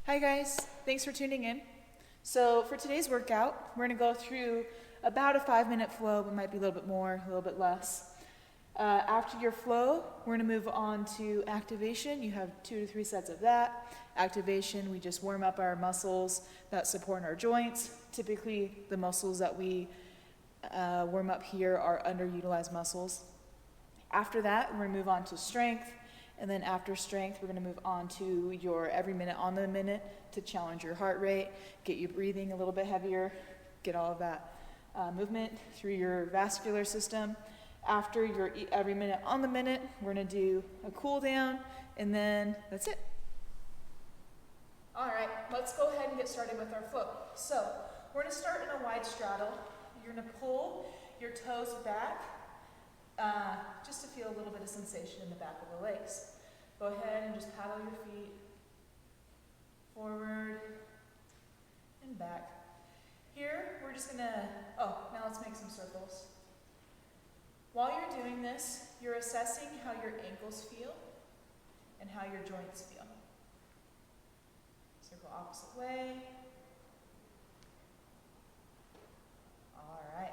Hi guys, thanks for tuning in. So for today's workout, we're going to go through about a 5-minute flow, but might be a little bit more, a little bit less. After your flow, we're going to move on to activation. You have 2 to 3 sets of that. Activation, we just warm up our muscles that support our joints. Typically, the muscles that we warm up here are underutilized muscles. After that, we're going to move on to strength. And then after strength, we're going to move on to your every minute on the minute to challenge your heart rate, get you breathing a little bit heavier, get all of that movement through your vascular system. After your every minute on the minute, we're going to do a cool down, and then that's it. All right, let's go ahead and get started with our flow. So we're going to start in a wide straddle. You're going to pull your toes back, just to feel a little bit of sensation in the back of the legs. Go ahead and just paddle your feet forward and back. Here, we're just gonna, now let's make some circles. While you're doing this, you're assessing how your ankles feel and how your joints feel. Circle opposite way. All right.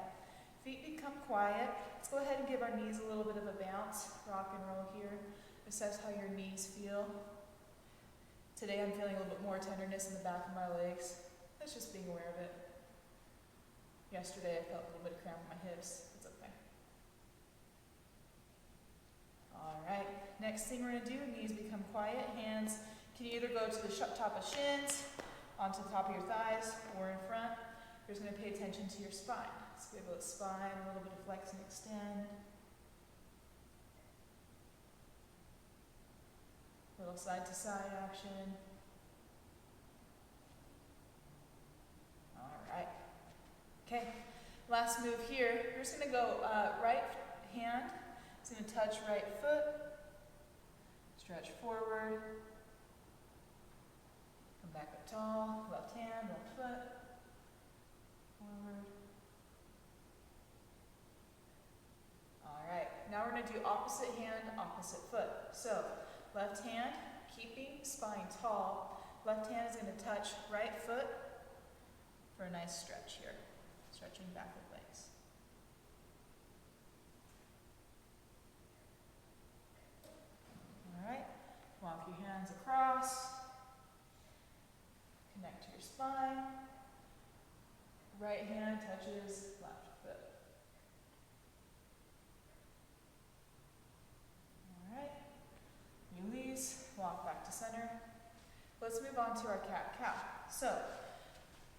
Feet become quiet. Let's go ahead and give our knees a little bit of a bounce. Rock and roll here. Assess how your knees feel. Today I'm feeling a little bit more tenderness in the back of my legs. That's just being aware of it. Yesterday I felt a little bit of cramp in my hips. It's okay. All right. Next thing we're going to do, knees become quiet. Hands can either go to the top of shins, onto the top of your thighs, or in front. You're just going to pay attention to your spine. Let's give the spine a little bit of flex and extend. Little side to side action. All right. Okay. Last move here. You're just going to go right hand. It's going to touch right foot. Stretch forward. Come back up tall. Left hand, left foot. Forward. All right, now we're going to do opposite hand, opposite foot. So, left hand, keeping spine tall. Left hand is going to touch right foot for a nice stretch here. Stretching back with legs. All right, walk your hands across. Connect to your spine. Right hand touches left foot. All right. Release, walk back to center. Let's move on to our cat-cow. So,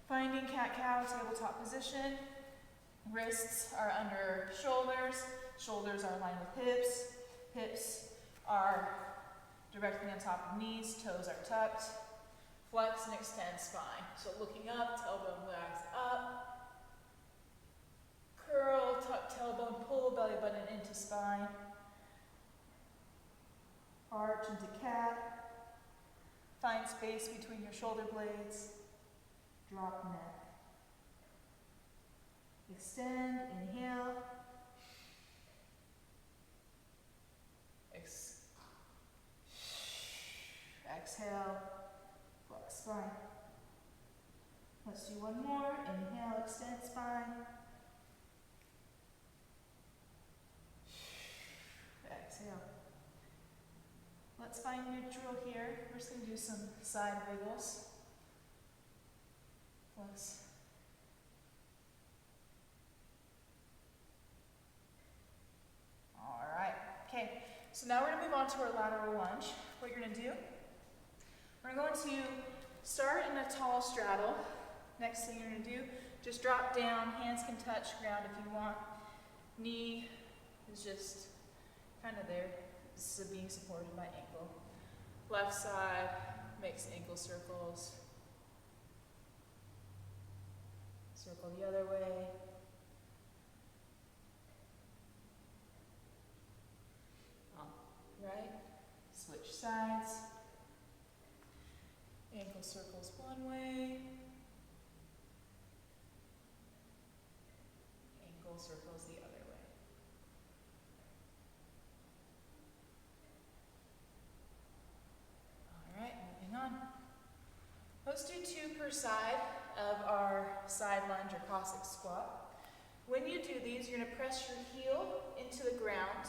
finding cat-cow, tabletop position. Wrists are under shoulders. Shoulders are aligned with hips. Hips are directly on top of knees. Toes are tucked. Flex and extend spine. So looking up, tailbone wags up. Curl, tuck tailbone, pull belly button into spine. Arch into cat. Find space between your shoulder blades. Drop neck. Extend, inhale. Exhale. Flex spine. Let's do one more. Inhale, extend spine. Exhale. Let's find neutral here. We're just going to do some side wiggles. Flex. All right. Okay. So now we're going to move on to our lateral lunge. What you're going to do, we're going to start in a tall straddle. Next thing you're going to do, just drop down. Hands can touch ground if you want. Knee is just kind of there. This is being supported by ankle. Left side makes ankle circles. Circle the other way. Right. Switch sides. Ankle circles one way. Ankle circles the other way. All right, moving on. Let's do 2 per side of our side lunge or Cossack squat. When you do these, you're going to press your heel into the ground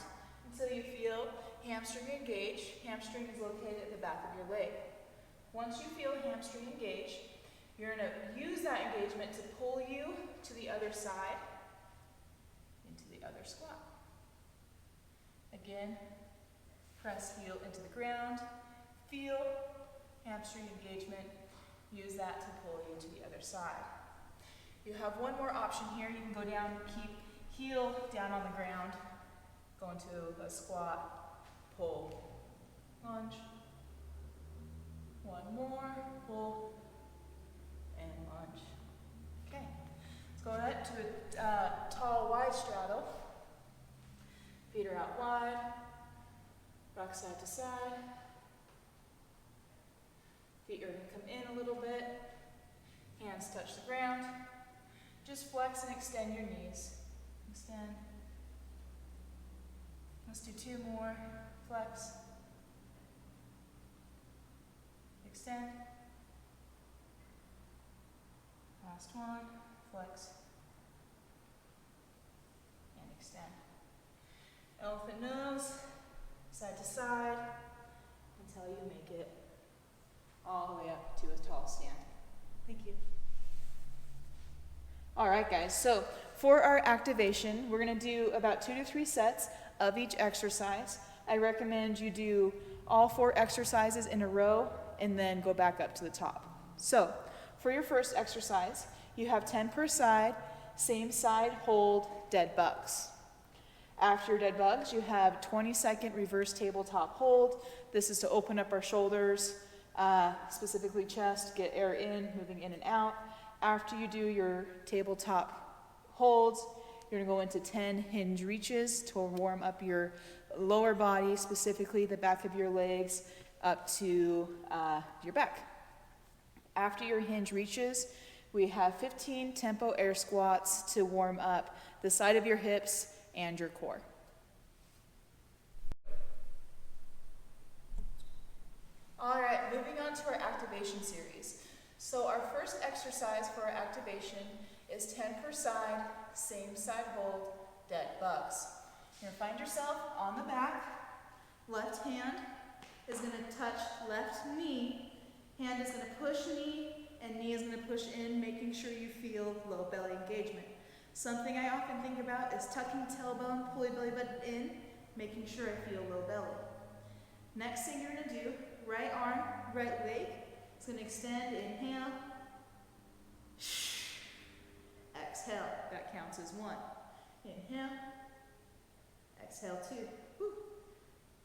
until you feel hamstring engage. Hamstring is located at the back of your leg. Once you feel hamstring engage, you're going to use that engagement to pull you to the other side into the other squat. Again, press heel into the ground, feel hamstring engagement, use that to pull you to the other side. You have one more option here. You can go down, keep heel down on the ground, go into a squat, pull, lunge. One more, pull, and lunge. Okay, let's go ahead to a tall, wide straddle. Feet are out wide, rock side to side. Feet are going to come in a little bit, hands touch the ground. Just flex and extend your knees. Extend. Let's do 2 more. Flex. Extend. Last one. Flex. And extend. Elephant nose, side to side, until you make it all the way up to a tall stand. Thank you. All right, guys, so for our activation, we're going to do about 2 to 3 sets of each exercise. I recommend you do all 4 exercises in a row and then go back up to the top. So for your first exercise, you have 10 per side, same side hold, dead bugs. After dead bugs, you have 20-second reverse tabletop hold. This is to open up our shoulders, specifically chest, get air in, moving in and out. After you do your tabletop holds, you're gonna go into 10 hinge reaches to warm up your lower body, specifically the back of your legs up to your back. After your hinge reaches, we have 15 tempo air squats to warm up the side of your hips and your core. All right, moving on to our activation series. So our first exercise for our activation is 10 per side, same side hold, dead bugs. You're gonna find yourself on the back. Left hand is gonna touch left knee. Hand is gonna push knee, and knee is gonna push in, making sure you feel low belly engagement. Something I often think about is tucking tailbone, pulling belly button in, making sure I feel low belly. Next thing you're gonna do, right arm, right leg. It's gonna extend, inhale. Exhale, that counts as 1. Inhale. Exhale 2. Woo.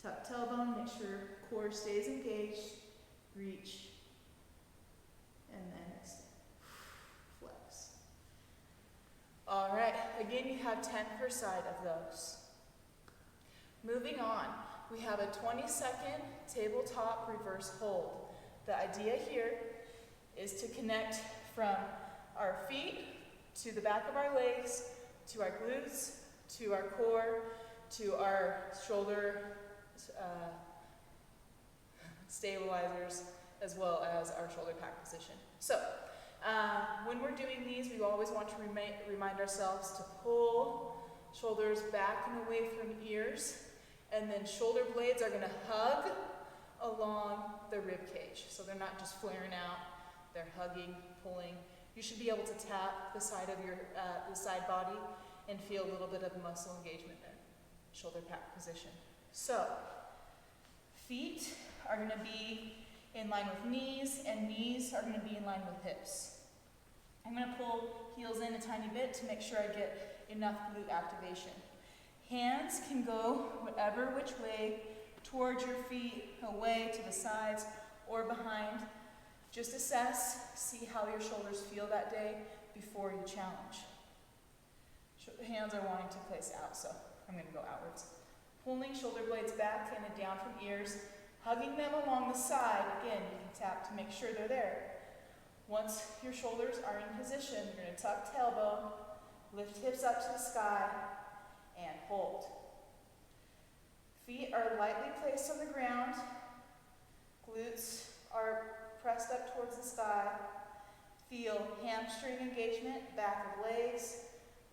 Tuck tailbone, make sure core stays engaged. Reach. And then extend. Flex. All right, again, you have 10 per side of those. Moving on, we have a 20-second tabletop reverse hold. The idea here is to connect from our feet to the back of our legs, to our glutes, to our core, to our shoulder stabilizers, as well as our shoulder pack position. So, when we're doing these, we always want to remind ourselves to pull shoulders back and away from ears, and then shoulder blades are going to hug along the rib cage. So they're not just flaring out, they're hugging, pulling. You should be able to tap the side of your the side body and feel a little bit of muscle engagement there. Shoulder pack position. So feet are going to be in line with knees, and knees are going to be in line with hips. I'm going to pull heels in a tiny bit to make sure I get enough glute activation. Hands can go whatever which way, towards your feet, away, to the sides, or behind. Just assess, see how your shoulders feel that day before you challenge. The hands are wanting to place out, so I'm going to go outwards. Pulling shoulder blades back and down from ears, hugging them along the side. Again, you can tap to make sure they're there. Once your shoulders are in position, you're going to tuck tailbone, lift hips up to the sky, and hold. Feet are lightly placed on the ground. Glutes are pressed pressed up towards the sky. Feel hamstring engagement, back of legs,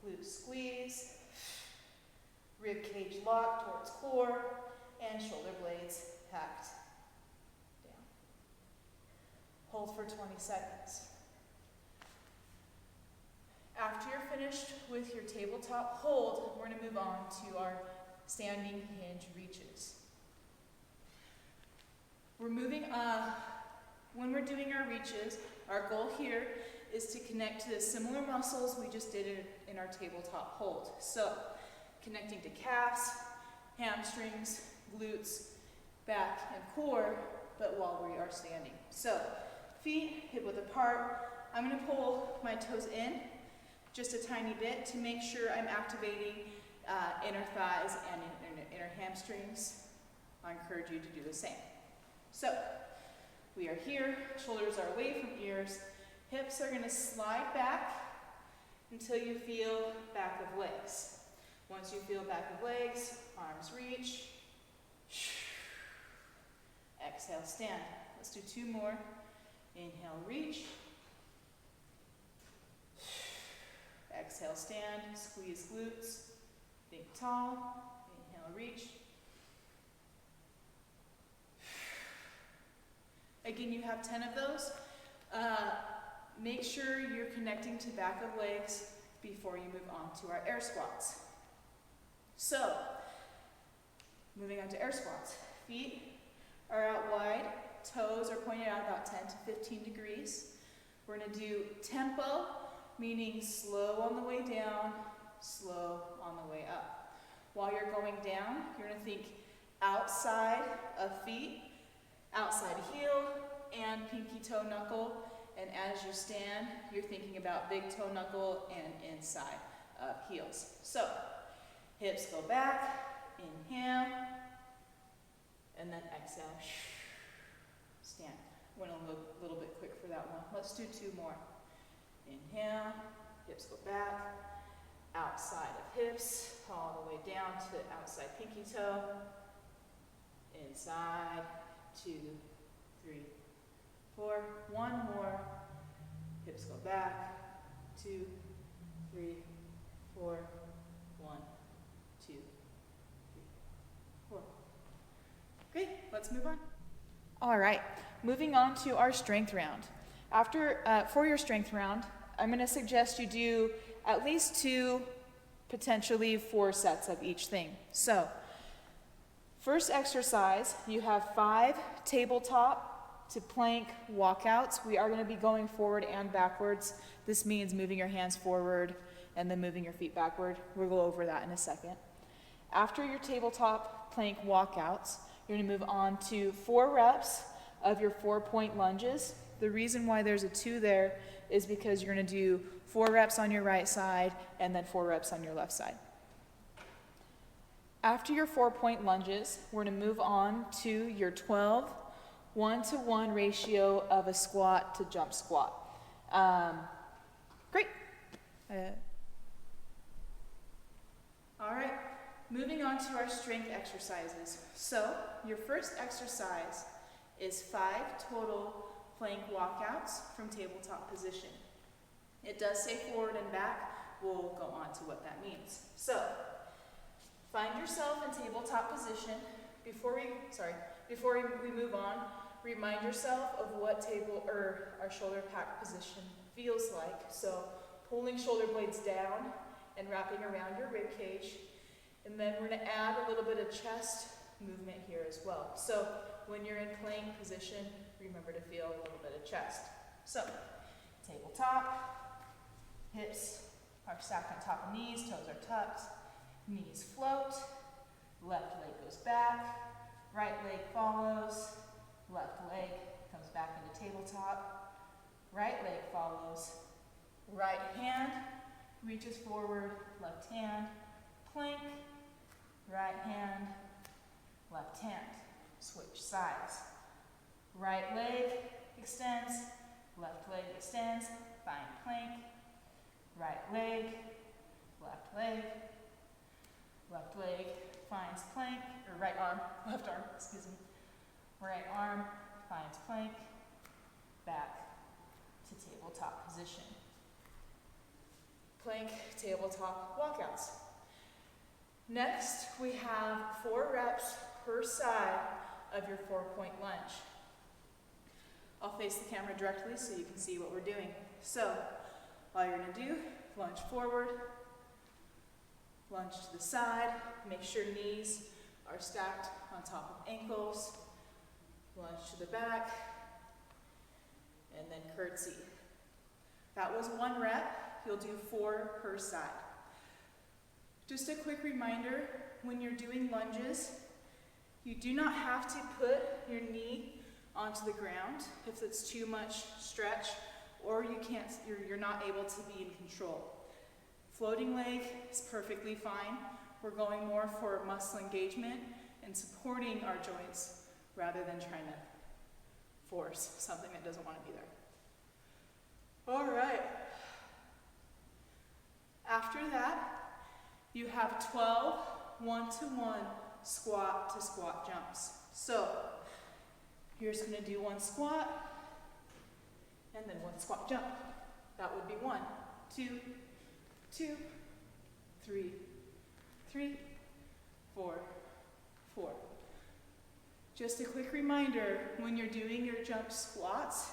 glute squeeze, rib cage lock towards core, and shoulder blades packed down. Hold for 20 seconds. After you're finished with your tabletop hold, we're going to move on to our standing hinge reaches. We're moving when we're doing our reaches, our goal here is to connect to the similar muscles we just did in our tabletop hold. So, connecting to calves, hamstrings, glutes, back, and core, but while we are standing. So, feet hip width apart. I'm going to pull my toes in just a tiny bit to make sure I'm activating inner thighs and inner hamstrings. I encourage you to do the same. So, we are here, shoulders are away from ears, hips are going to slide back until you feel back of legs. Once you feel back of legs, arms reach. Exhale, stand. Let's do 2 more. Inhale, reach. Exhale, stand. Squeeze glutes. Think tall. Inhale, reach. Again, you have 10 of those. Make sure you're connecting to back of legs before you move on to our air squats. So, moving on to air squats. Feet are out wide, toes are pointed out about 10 to 15 degrees. We're going to do tempo, meaning slow on the way down, slow on the way up. While you're going down, you're going to think outside of feet, outside heel, and pinky toe knuckle. And as you stand, you're thinking about big toe knuckle and inside of heels. So, hips go back, inhale, and then exhale, stand. Went a little bit quick for that one. Let's do 2 more. Inhale, hips go back, outside of hips, all the way down to outside pinky toe, inside, 2, 3, 4, 1 more, hips go back, 2, 3, 4, 1, 2, 3, 4. Great, let's move on. All right, moving on to our strength round. For your strength round, I'm going to suggest you do at least 2, potentially 4 sets of each thing. So, first exercise, you have 5 tabletop to plank walkouts. We are going to be going forward and backwards. This means moving your hands forward and then moving your feet backward. We'll go over that in a second. After your tabletop plank walkouts, you're going to move on to 4 reps of your 4-point lunges. The reason why there's a 2 there is because you're going to do 4 reps on your right side and then 4 reps on your left side. After your 4-point lunges, we're going to move on to your 12 1-to-1 ratio of a squat to jump squat. Great. All right, moving on to our strength exercises. So, your first exercise is 5 total plank walkouts from tabletop position. It does say forward and back. We'll go on to what that means. So, find yourself in tabletop position. Before we move on, remind yourself of what our shoulder pack position feels like. So, pulling shoulder blades down and wrapping around your rib cage. And then we're going to add a little bit of chest movement here as well. So, when you're in plank position, remember to feel a little bit of chest. So, tabletop, hips are stacked on top of knees, toes are tucked, knees float, left leg goes back, right leg follows, left leg comes back into tabletop, right leg follows, right hand reaches forward, left hand, plank, right hand, left hand, switch sides. Right leg extends, left leg extends, find plank, right leg, left leg finds plank, or right arm, left arm, excuse me. Right arm finds plank, plank tabletop walkouts. Next, we have 4 reps per side of your 4-point lunge. I'll face the camera directly so you can see what we're doing. So, all you're gonna do, lunge forward, lunge to the side, make sure knees are stacked on top of ankles, lunge to the back, and then curtsy. That was 1 rep, you'll do 4 per side. Just a quick reminder, when you're doing lunges, you do not have to put your knee onto the ground if it's too much stretch or you're not able to be in control. Floating leg is perfectly fine. We're going more for muscle engagement and supporting our joints rather than trying to force something that doesn't want to be there. All right. After that, you have 12 one-to-one squat to squat jumps. So you're just going to do 1 squat and then 1 squat jump. That would be 1, 2, 2, 3, 3, 4, 4. Just a quick reminder, when you're doing your jump squats,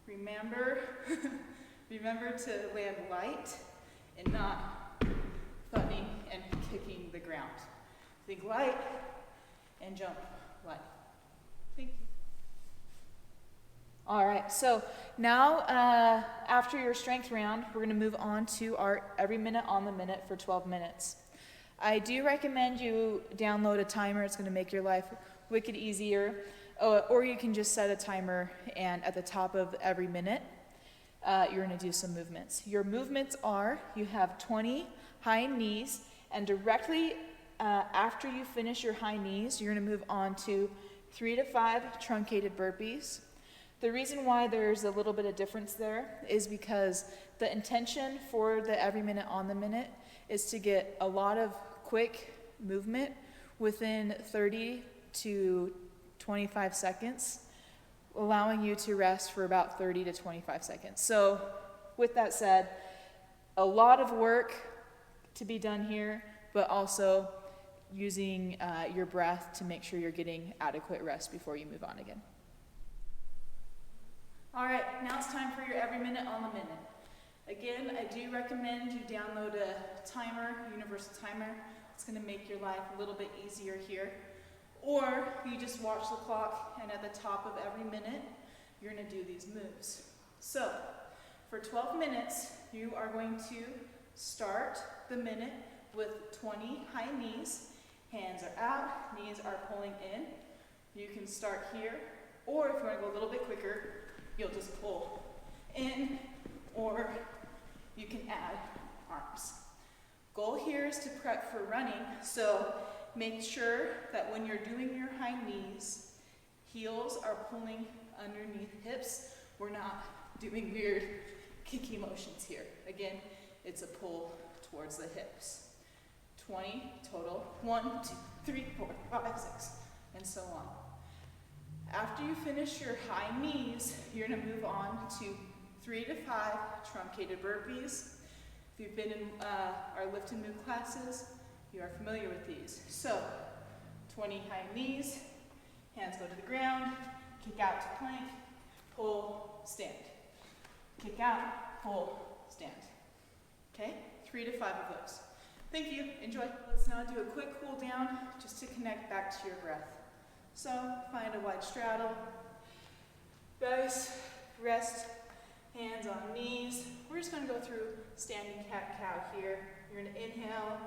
remember to land light and not thudding and kicking the ground. Think light and jump light. Thank you. All right, so now after your strength round, we're gonna move on to our every minute on the minute for 12 minutes. I do recommend you download a timer. It's gonna make your life wicked easier. Or you can just set a timer and at the top of every minute, you're gonna do some movements. Your movements are, you have 20 high knees, and directly after you finish your high knees, you're gonna move on to 3 to 5 truncated burpees. The reason why there's a little bit of difference there is because the intention for the every minute on the minute is to get a lot of quick movement within 30 to 25 seconds, allowing you to rest for about 30 to 25 seconds. So with that said, a lot of work to be done here, but also using your breath to make sure you're getting adequate rest before you move on again. All right, now it's time for your every minute on the minute. Again, I do recommend you download a timer, universal timer. It's gonna make your life a little bit easier here. Or you just watch the clock, and at the top of every minute, you're gonna do these moves. So, for 12 minutes, you are going to start the minute with 20 high knees. Hands are out, knees are pulling in. You can start here, or if you wanna go a little bit quicker, you'll just pull in, or you can add arms. Goal here is to prep for running, so make sure that when you're doing your high knees, heels are pulling underneath hips. We're not doing weird kicking motions here. Again, it's a pull towards the hips. 20 total, 1, 2, 3, 4, 5, 6, and so on. After you finish your high knees, you're gonna move on to 3 to 5 truncated burpees. If you've been in our lift and move classes, you are familiar with these. So, 20 high knees, hands go to the ground, kick out to plank, pull, stand. Kick out, pull, stand. Okay, 3 to 5 of those. Thank you, enjoy. Let's now do a quick cool down just to connect back to your breath. So, find a wide straddle. Guys, rest, hands on knees. We're just gonna go through standing cat-cow here. You're gonna inhale,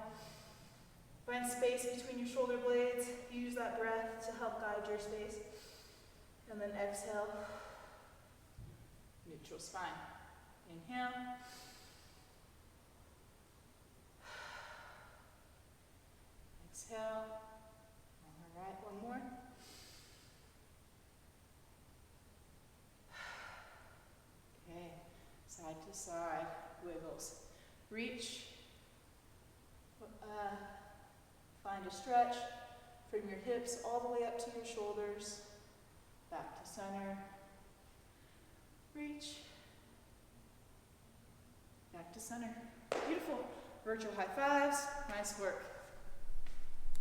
find space between your shoulder blades. Use that breath to help guide your space. And then exhale, neutral spine. Inhale. Exhale. All right, one more. Okay, side to side, wiggles. Reach, find a stretch from your hips all the way up to your shoulders, back to center. Reach, back to center. Beautiful. Virtual high fives. Nice work.